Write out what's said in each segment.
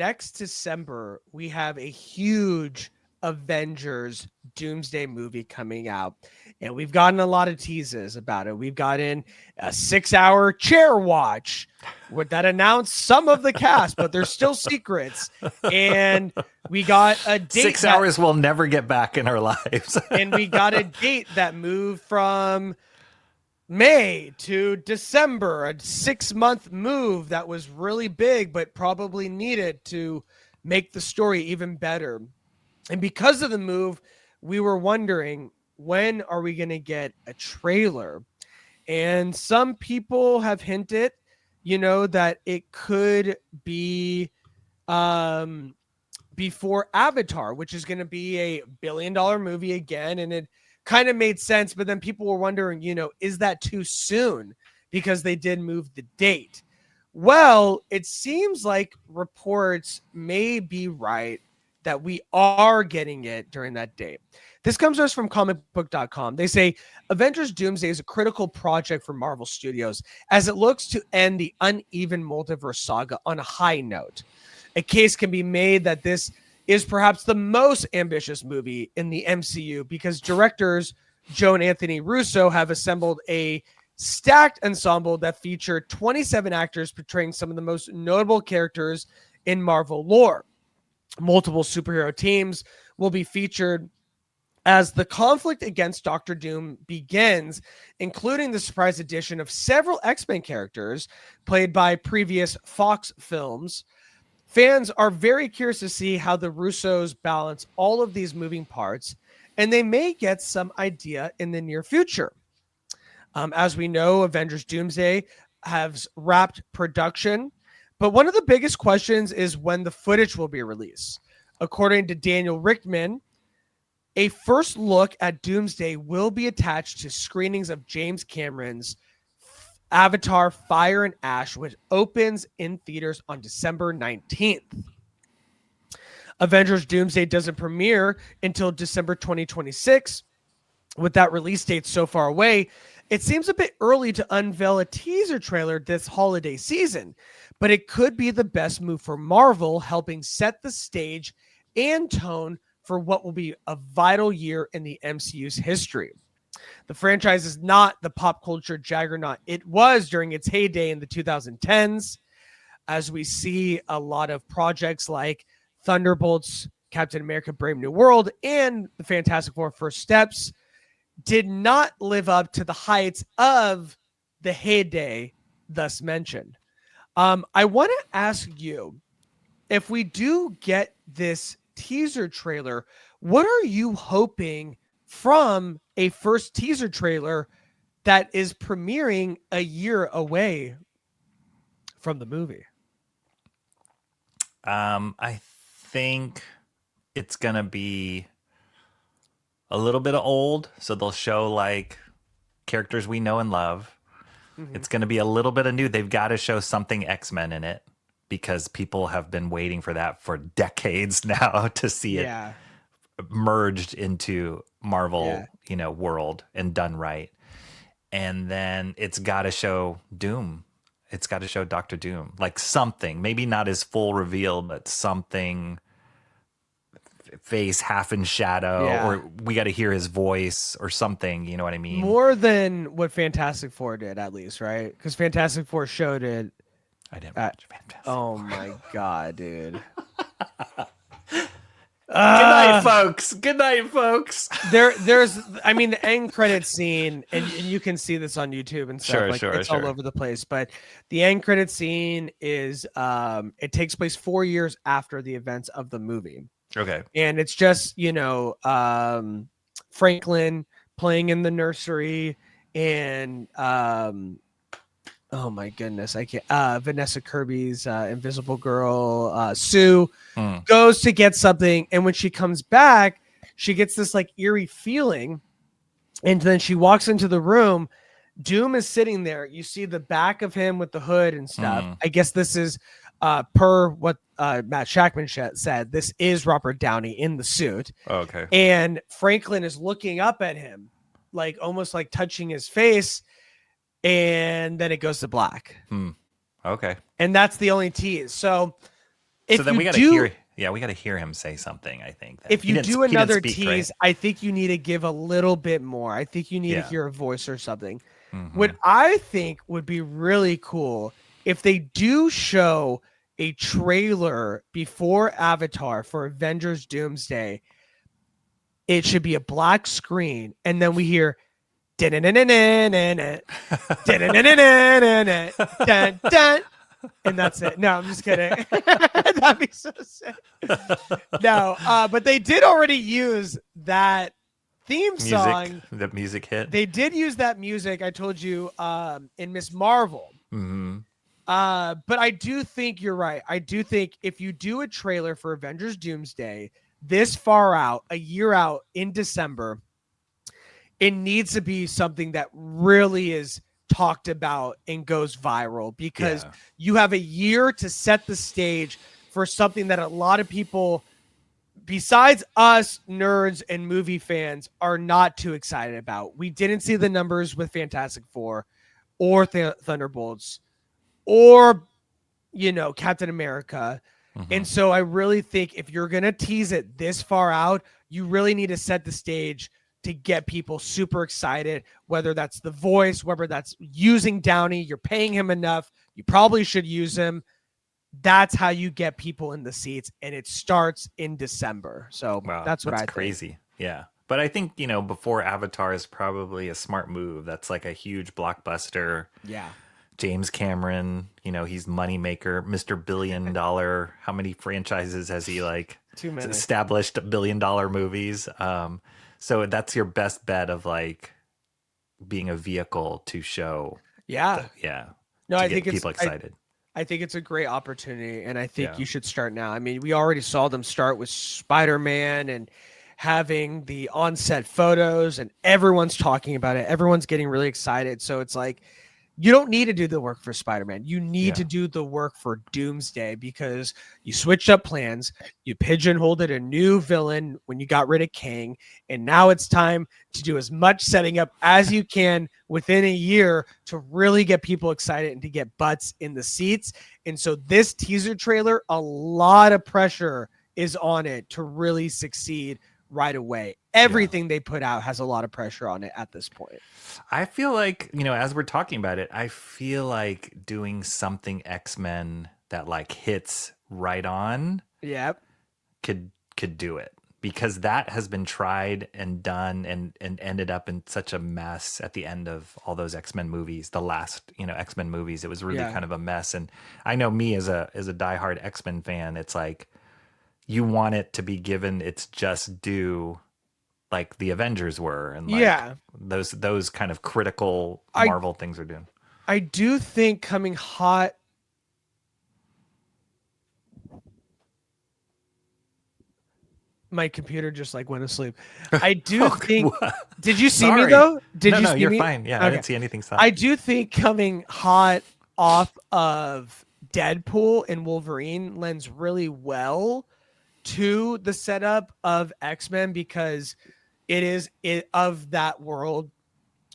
next December, we have a huge Avengers Doomsday movie coming out. And we've gotten a lot of teases about it. We've gotten a 6-hour chair watch that announced some of the cast, but there's still secrets. And we got a date. 6 hours we'll never get back in our lives. And we got a date that moved from May to December, a 6-month move that was really big, but probably needed to make the story even better. And because of the move, we were wondering, when are we going to get a trailer? And some people have hinted, that it could be before Avatar, which is going to be a billion-dollar movie again. And it kind of made sense, but then people were wondering, is that too soon? Because they did move the date. Well, it seems like reports may be right that we are getting it during that date. This comes to us from comicbook.com. They say Avengers Doomsday is a critical project for Marvel Studios as it looks to end the uneven multiverse saga on a high note. A case can be made that this is perhaps the most ambitious movie in the MCU because directors Joe and Anthony Russo have assembled a stacked ensemble that featured 27 actors portraying some of the most notable characters in Marvel lore. Multiple superhero teams will be featured as the conflict against Doctor Doom begins, including the surprise addition of several X-Men characters played by previous Fox films. Fans are very curious to see how the Russos balance all of these moving parts, and they may get some idea in the near future. As we know, Avengers Doomsday has wrapped production, but one of the biggest questions is when the footage will be released. According to Daniel Richtman, a first look at Doomsday will be attached to screenings of James Cameron's Avatar Fire and Ash, which opens in theaters on December 19th. Avengers Doomsday doesn't premiere until December 2026. With that release date so far away, it seems a bit early to unveil a teaser trailer this holiday season, but it could be the best move for Marvel, helping set the stage and tone for what will be a vital year in the MCU's history. The franchise is not the pop culture juggernaut it was during its heyday in the 2010s, as we see a lot of projects like Thunderbolts, Captain America Brave New World, and the Fantastic Four First Steps did not live up to the heights of the heyday thus mentioned. I want to ask you, if we do get this teaser trailer, what are you hoping from a first teaser trailer that is premiering a year away from the movie? I think it's going to be a little bit of old, so they'll show like characters we know and love. Mm-hmm. It's going to be a little bit of new. They've got to show something X-Men in it because people have been waiting for that for decades now to see it merged into Marvel, world and done right. And then it's got to show Doom. It's got to show Dr. Doom, like something, maybe not his full reveal, but something, face half in shadow, or we got to hear his voice or something. You know what I mean? More than what Fantastic Four did, at least, right? Because Fantastic Four showed it. I didn't watch Fantastic Four. Oh my God, dude. Good night, folks. Good night, folks. There's the end credit scene, and you can see this on YouTube and stuff. It's all over the place. But the end credit scene is it takes place 4 years after the events of the movie. Okay. And it's just, Franklin playing in the nursery, and oh my goodness, I can't. Vanessa Kirby's Invisible Girl, Sue, goes to get something, and when she comes back, she gets this like eerie feeling, and then she walks into the room. Doom is sitting there. You see the back of him with the hood and stuff. I guess this is per what Matt Shackman said. This is Robert Downey in the suit. Oh, okay. And Franklin is looking up at him, like almost like touching his face. And then it goes to black. Okay. And that's the only tease. So So then we got to hear. Yeah, we got to hear him say something. I think. If you do another tease, right? I think you need to give a little bit more. I think you need to hear a voice or something. What I think would be really cool if they do show a trailer before Avatar for Avengers Doomsday, it should be a black screen, and then we hear and that's it. No, I'm just kidding. That'd be so sick. No, but they did already use that theme song. The music hit. They did use that music, I told you, in Miss Marvel. But I do think you're right. I do think if you do a trailer for Avengers Doomsday this far out, a year out in December, it needs to be something that really is talked about and goes viral, because you have a year to set the stage for something that a lot of people, besides us nerds and movie fans, are not too excited about. We didn't see the numbers with Fantastic Four or Thunderbolts or, Captain America. And so I really think if you're going to tease it this far out, you really need to set the stage to get people super excited, whether that's the voice, whether that's using Downey. You're paying him enough. You probably should use him. That's how you get people in the seats, and it starts in December. So that's what I think. Crazy. Yeah. But I think, before Avatar is probably a smart move. That's like a huge blockbuster. Yeah. James Cameron, he's moneymaker, Mr. $1 billion. How many franchises has he Too many. established $1 billion movies? So that's your best bet of being a vehicle to show. Yeah. No, I think people excited. I think it's a great opportunity, and I think you should start now. I mean, we already saw them start with Spider-Man and having the on-set photos, and everyone's talking about it. Everyone's getting really excited. So it's you don't need to do the work for Spider-Man. You need to do the work for Doomsday, because you switched up plans. You pigeonholed it a new villain when you got rid of Kang. And now it's time to do as much setting up as you can within a year to really get people excited and to get butts in the seats. And so this teaser trailer, a lot of pressure is on it to really succeed right away. Everything they put out has a lot of pressure on it at this point. I feel like, as we're talking about it, I feel like doing something X-Men that hits right on could do it, because that has been tried and done and ended up in such a mess at the end of all those X-Men movies. The last, X-Men movies, it was really kind of a mess. And I know me as a diehard X-Men fan, it's you want it to be given its just due, like the Avengers were, and those kind of critical Marvel things are doing. I do think coming hot. My computer just went asleep. I do think. Did you see me though? No, you're fine. Yeah, okay. I didn't see anything. Stop. I do think coming hot off of Deadpool and Wolverine lends really well to the setup of X-Men, because of that world.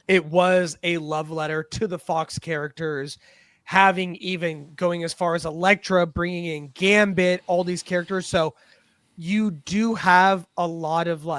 It was a love letter to the Fox characters, having even going as far as Elektra, bringing in Gambit, all these characters. So you do have a lot of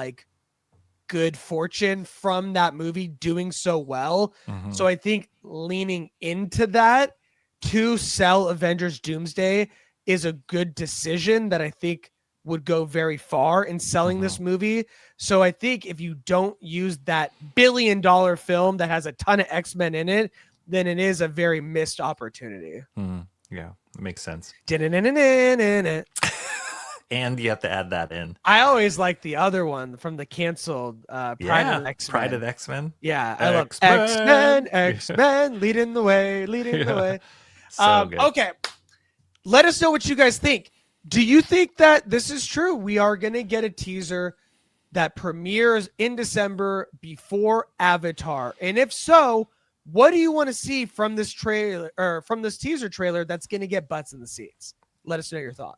good fortune from that movie doing so well. So I think leaning into that to sell Avengers Doomsday is a good decision that I think would go very far in selling this movie. So I think if you don't use that $1 billion film that has a ton of X-Men in it, then it is a very missed opportunity. Yeah, it makes sense. And you have to add that in. I always like the other one from the canceled Pride of X-Men. Pride of X-Men. Yeah, I love X-Men, leading the way. So good. Okay, let us know what you guys think. Do you think that this is true? We are going to get a teaser that premieres in December before Avatar. And if so, what do you want to see from this trailer or from this teaser trailer that's going to get butts in the seats? Let us know your thoughts.